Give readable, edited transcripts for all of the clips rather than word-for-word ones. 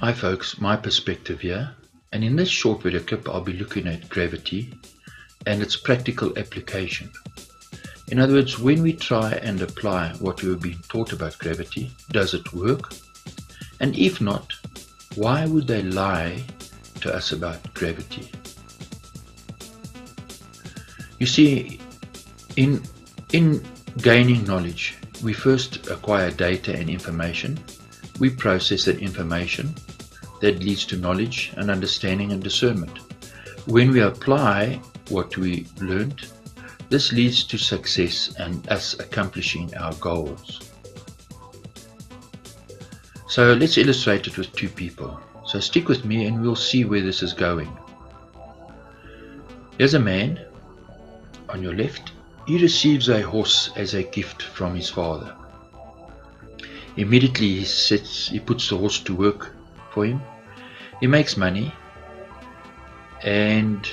Hi folks, my perspective here, and in this short video clip I'll be looking at gravity and its practical application. In other words, when we try and apply what we have been taught about gravity, does it work? And if not, why would they lie to us about gravity? You see, in gaining knowledge, we first acquire data and information. We process that information that leads to knowledge and understanding and discernment. When we apply what we learned, this leads to success and us accomplishing our goals. So let's illustrate it with two people. So stick with me and we'll see where this is going. Here's a man on your left. He receives a horse as a gift from his father. Immediately he puts the horse to work for him. He makes money, and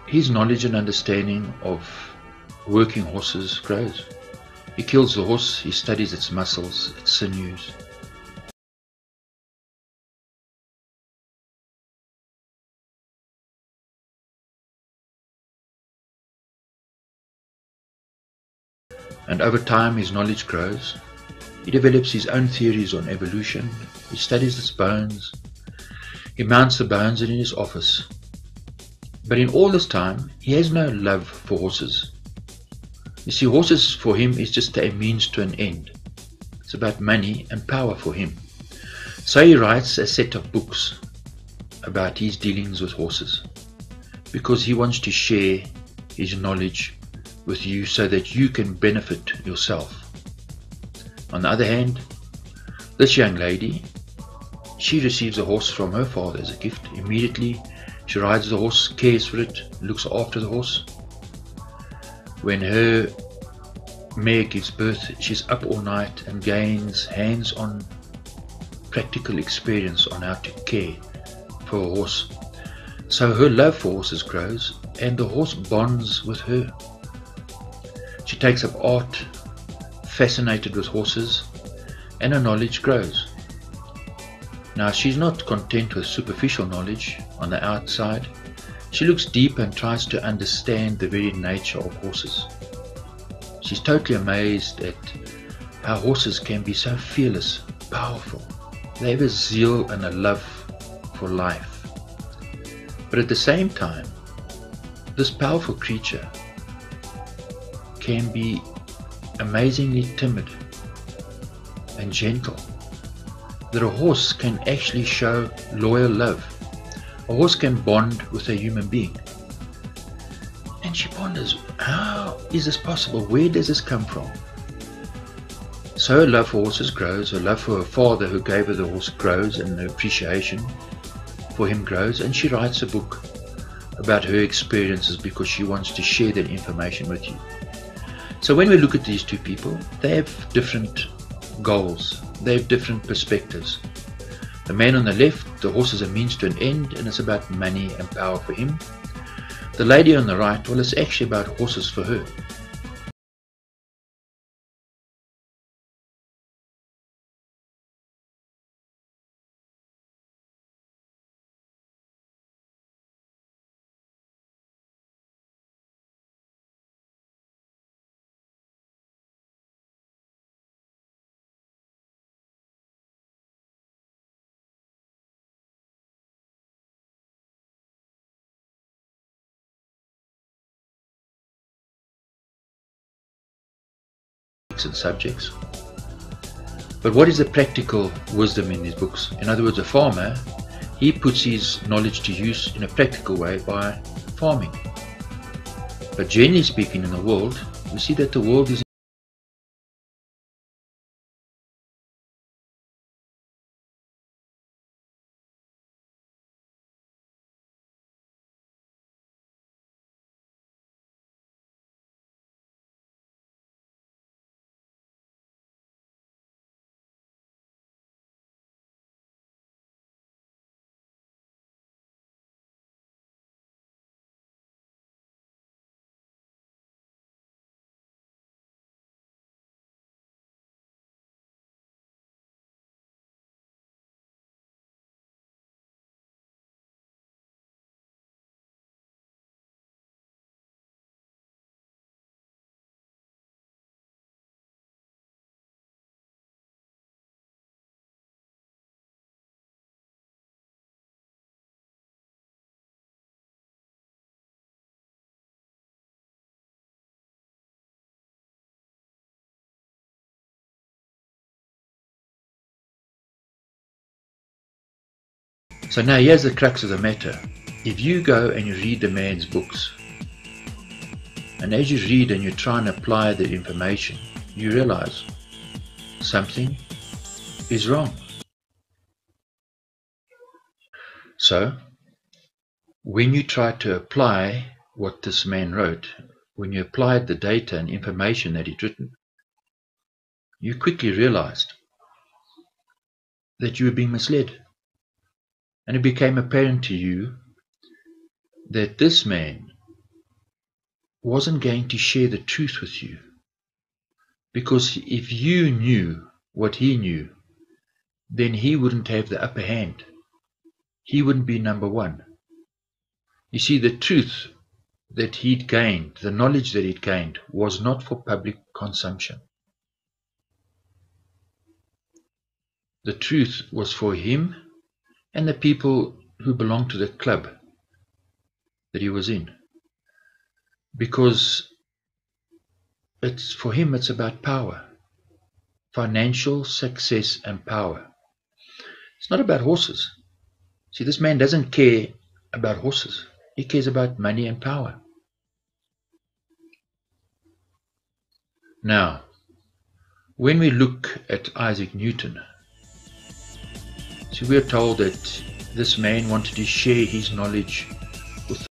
his knowledge and understanding of working horses grows. He kills the horse, he studies its muscles, its sinews. And over time his knowledge grows. He develops his own theories on evolution. He studies its bones. He mounts the bones in his office. But in all this time, he has no love for horses. You see, horses for him is just a means to an end. It's about money and power for him. So he writes a set of books about his dealings with horses, because he wants to share his knowledge with you so that you can benefit yourself. On the other hand, this young lady, she receives a horse from her father as a gift. Immediately she rides the horse, cares for it, looks after the horse. When her mare gives birth, she's up all night and gains hands-on practical experience on how to care for a horse. So her love for horses grows and the horse bonds with her. She takes up art, fascinated with horses, and her knowledge grows. Now she's not content with superficial knowledge on the outside. She looks deep and tries to understand the very nature of horses. She's totally amazed at how horses can be so fearless, powerful. They have a zeal and a love for life. But at the same time, this powerful creature can be amazingly timid and gentle. That a horse can actually show loyal love. A horse can bond with a human being. And she ponders, how is this possible? Where does this come from? So her love for horses grows, her love for her father who gave her the horse grows, and her appreciation for him grows, and she writes a book about her experiences because she wants to share that information with you. So when we look at these two people, they have different goals, they have different perspectives. The man on the left, the horse is a means to an end and it's about money and power for him. The lady on the right, well, it's actually about horses for her. And subjects. But what is the practical wisdom in these books? In other words, a farmer, he puts his knowledge to use in a practical way by farming. But generally speaking in the world, we see that the world is So now here's the crux of the matter. If you go and you read the man's books, and as you read and you try and apply the information, you realize something is wrong. So, when you try to apply what this man wrote, when you applied the data and information that he'd written, you quickly realized that you were being misled. And it became apparent to you that this man wasn't going to share the truth with you. Because if you knew what he knew, then he wouldn't have the upper hand. He wouldn't be number one. You see, the truth that he'd gained, the knowledge that he'd gained, was not for public consumption. The truth was for him and the people who belonged to the club that he was in. Because for him it's about power, financial success and power. It's not about horses. See, this man doesn't care about horses. He cares about money and power. Now, when we look at Isaac Newton, see, we are told that this man wanted to share his knowledge with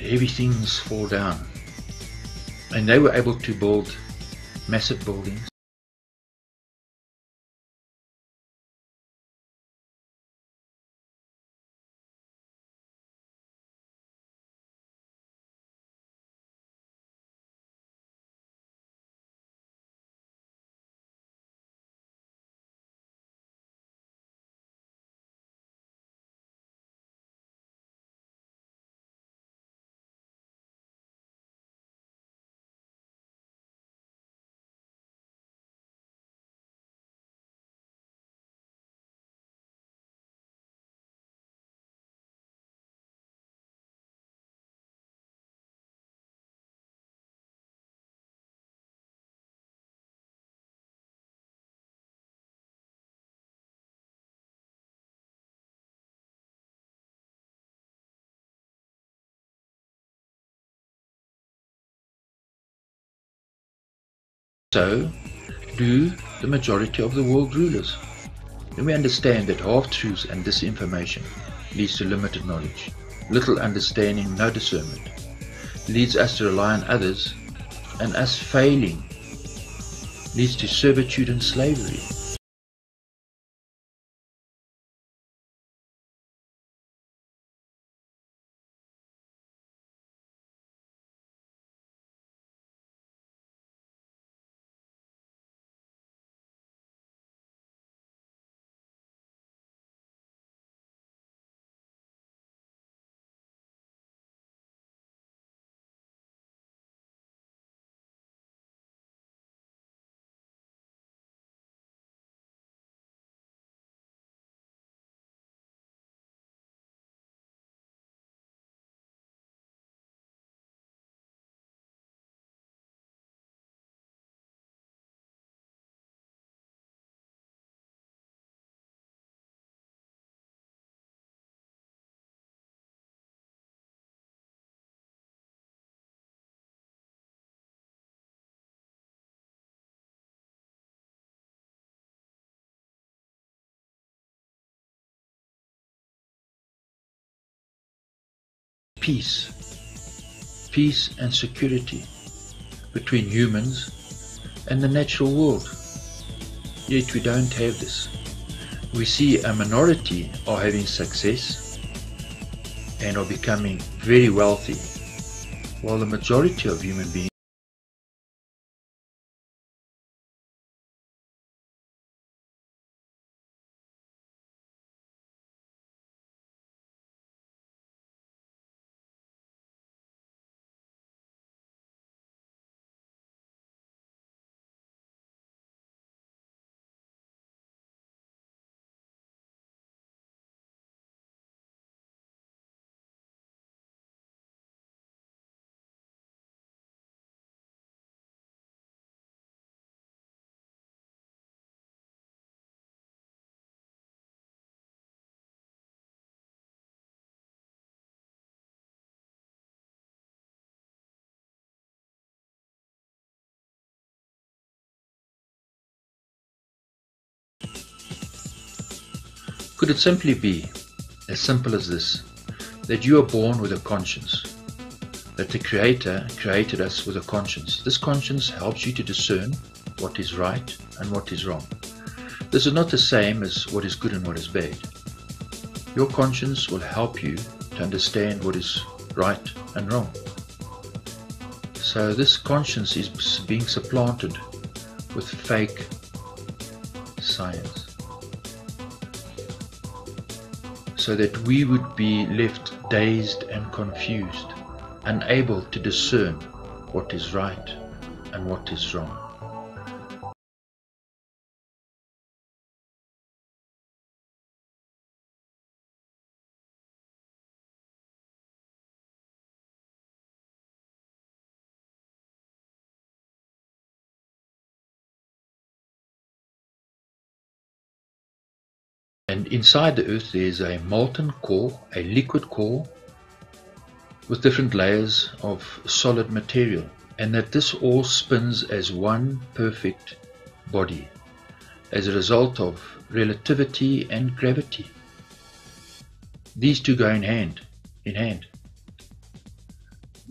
heavy things fall down. And they were able to build massive buildings. So do the majority of the world rulers. Then we understand that half-truths and disinformation leads to limited knowledge, little understanding, no discernment, leads us to rely on others, and us failing leads to servitude and slavery. Peace and security between humans and the natural world. Yet we don't have this. We see a minority are having success and are becoming very wealthy, while the majority of human beings Could it simply be as simple as this, that you are born with a conscience, that the Creator created us with a conscience? This conscience helps you to discern what is right and what is wrong. This is not the same as what is good and what is bad. Your conscience will help you to understand what is right and wrong. So this conscience is being supplanted with fake science, so that we would be left dazed and confused, unable to discern what is right and what is wrong. And inside the earth there is a molten core, a liquid core, with different layers of solid material, and that this all spins as one perfect body as a result of relativity and gravity. These two go in hand.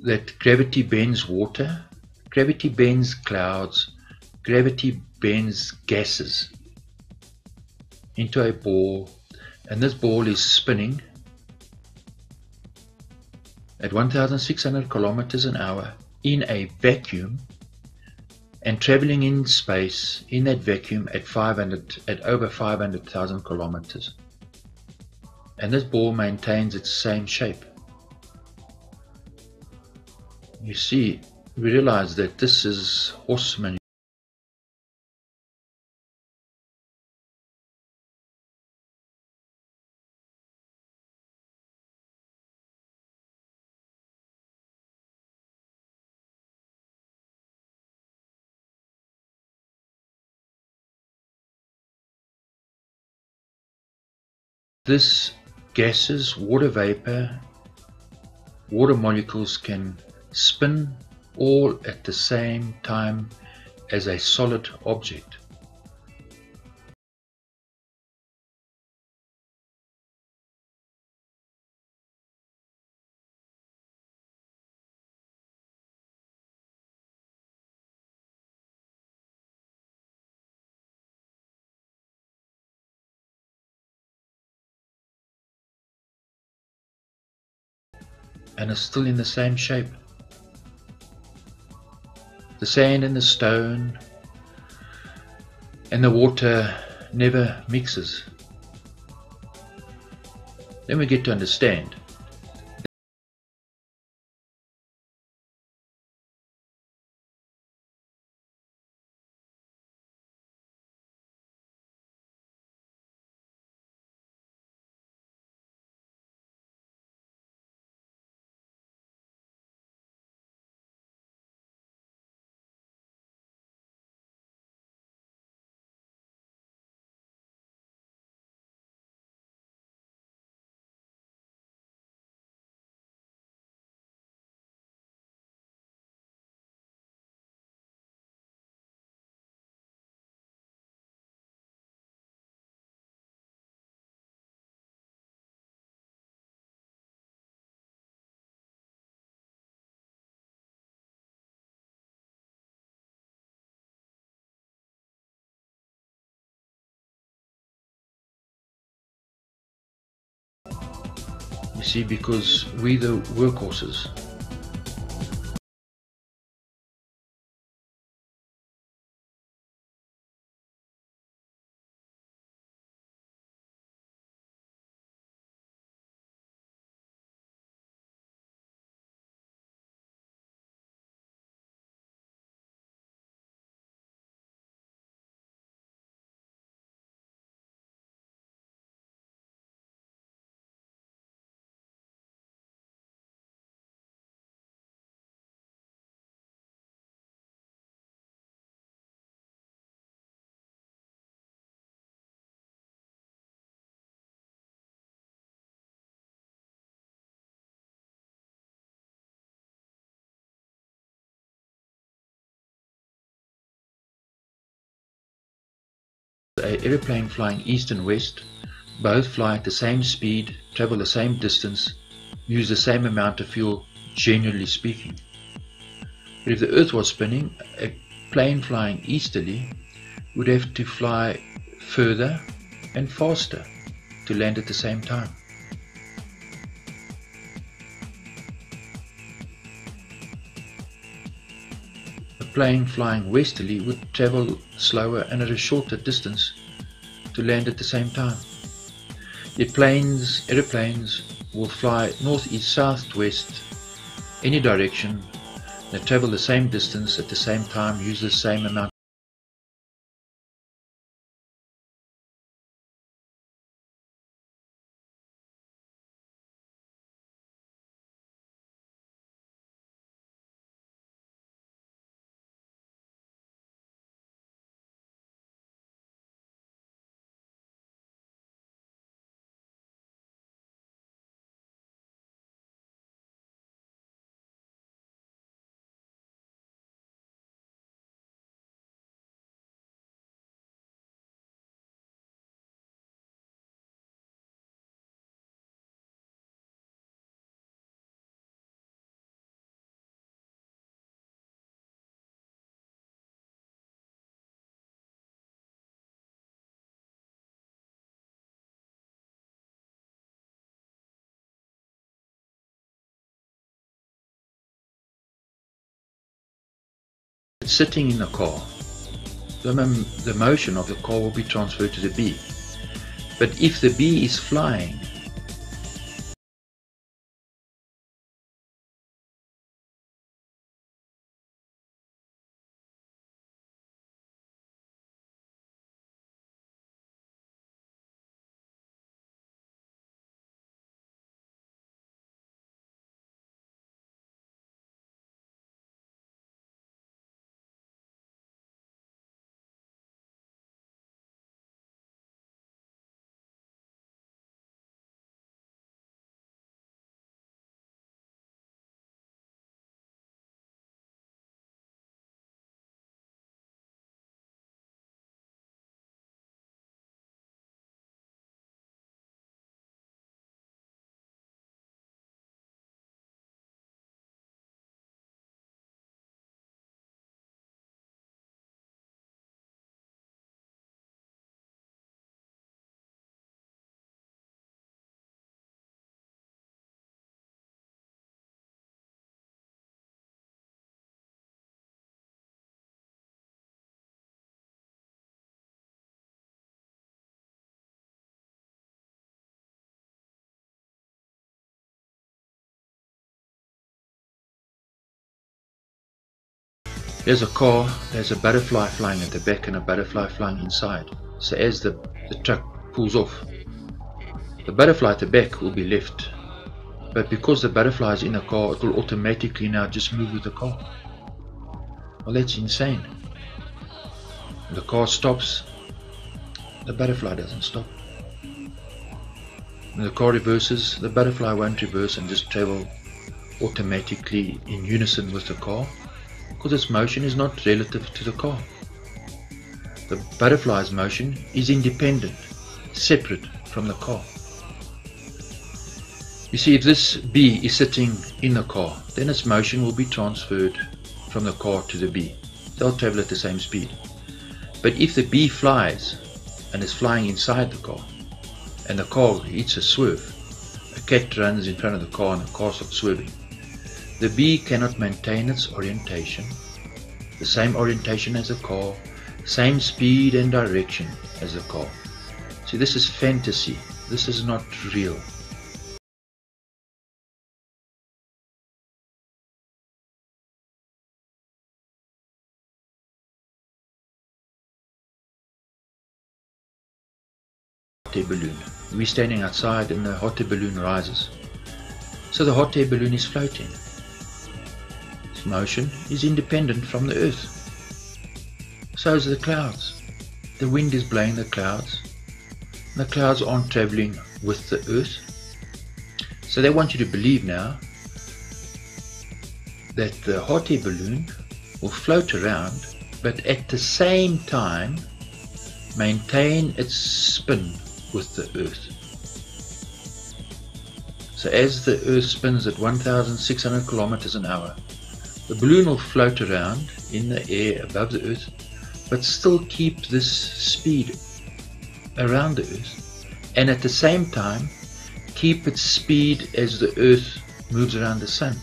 That gravity bends water, gravity bends clouds, gravity bends gases into a ball, and this ball is spinning at 1,600 kilometers an hour in a vacuum, and traveling in space in that vacuum at over 500,000 kilometers. And this ball maintains its same shape. You see, we realize that this is horseman. This gases, water vapor, water molecules can spin all at the same time as a solid object. And is still in the same shape. The sand and the stone and the water never mixes. Then we get to understand you see, because we the workhorses. An aeroplane flying east and west both fly at the same speed, travel the same distance, use the same amount of fuel, generally speaking. But if the Earth was spinning, a plane flying easterly would have to fly further and faster to land at the same time. A plane flying westerly would travel slower and at a shorter distance to land at the same time. Yet aeroplanes will fly north, east, south, west, any direction. They travel the same distance at the same time, use the same amount. Sitting in the car, the motion of the car will be transferred to the bee. But if the bee is flying, there's a car, there's a butterfly flying at the back and a butterfly flying inside. So as the truck pulls off, the butterfly at the back will be left. But because the butterfly is in the car, it will automatically now just move with the car. Well, that's insane. The car stops, the butterfly doesn't stop. When the car reverses, the butterfly won't reverse and just travel automatically in unison with the car, because its motion is not relative to the car. The butterfly's motion is independent, separate from the car. You see, if this bee is sitting in the car, then its motion will be transferred from the car to the bee. They'll travel at the same speed. But if the bee flies and is flying inside the car, and the car hits a swerve, a cat runs in front of the car and the car starts swerving, the bee cannot maintain its orientation, the same orientation as the car, same speed and direction as the car. See, this is fantasy. This is not real. Hot air balloon. We're standing outside and the hot air balloon rises. So the hot air balloon is floating. Its motion is independent from the earth. So is the clouds. The wind is blowing the clouds. The clouds aren't traveling with the earth. So they want you to believe now that the hot air balloon will float around, but at the same time maintain its spin with the earth. So as the Earth spins at 1,600 kilometers an hour, the balloon will float around in the air above the Earth, but still keep this speed around the Earth, and at the same time keep its speed as the Earth moves around the Sun.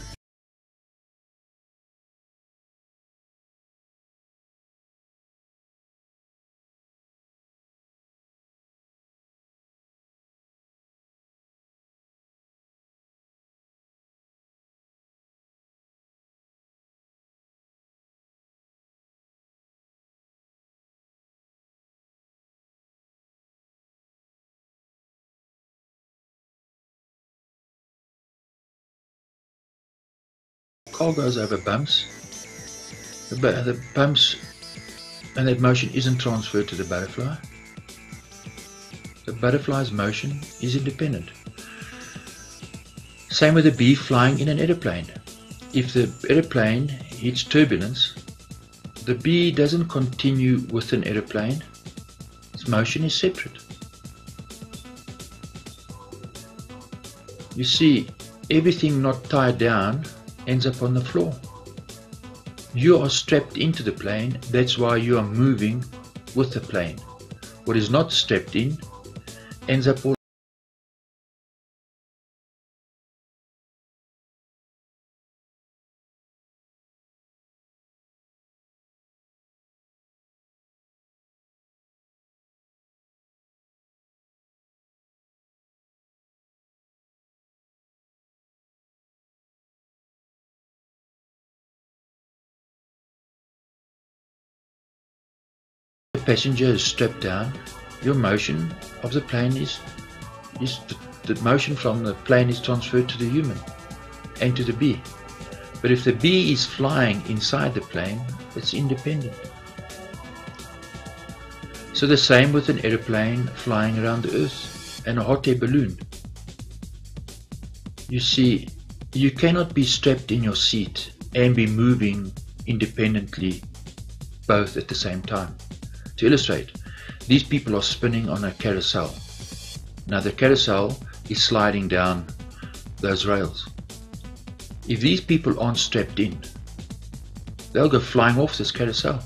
Car goes over bumps. The bumps and that motion isn't transferred to the butterfly. The butterfly's motion is independent. Same with a bee flying in an aeroplane. If the aeroplane hits turbulence, the bee doesn't continue with an aeroplane. Its motion is separate. You see, everything not tied down ends up on the floor. You are strapped into the plane, that's why you are moving with the plane. What is not strapped in ends up all the passenger is strapped down. Your motion of the plane is the motion from the plane is transferred to the human and to the bee. But if the bee is flying inside the plane, it's independent. So the same with an aeroplane flying around the Earth and a hot air balloon. You see, you cannot be strapped in your seat and be moving independently both at the same time. To illustrate, these people are spinning on a carousel. Now the carousel is sliding down those rails. If these people aren't strapped in, they'll go flying off this carousel.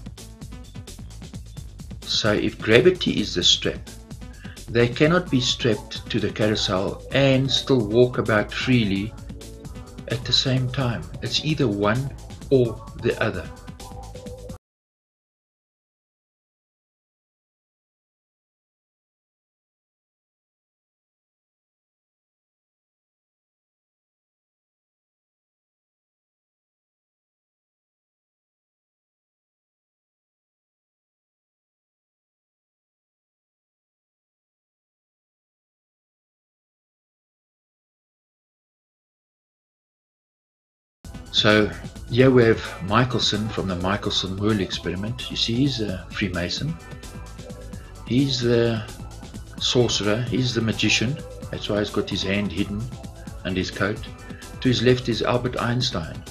So if gravity is the strap, they cannot be strapped to the carousel and still walk about freely at the same time. It's either one or the other. So here we have Michelson from the Michelson-Morley experiment. You see, he's a Freemason. He's the sorcerer. He's the magician. That's why he's got his hand hidden under his coat. To his left is Albert Einstein.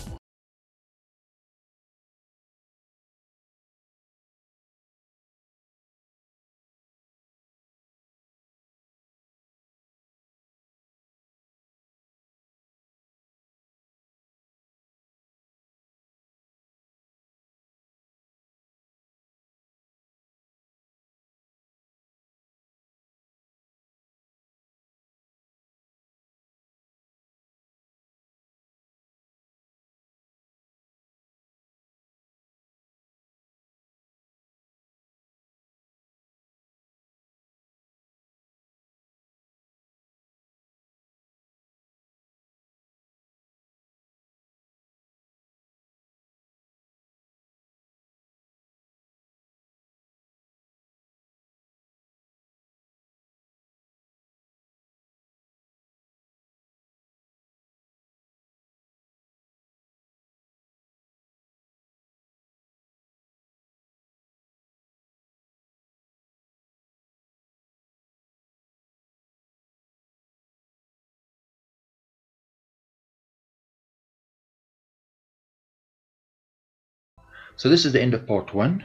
So this is the end of part 1,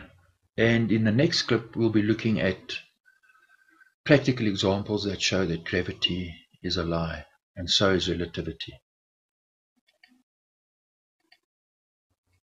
and in the next clip we'll be looking at practical examples that show that gravity is a lie. and so is relativity.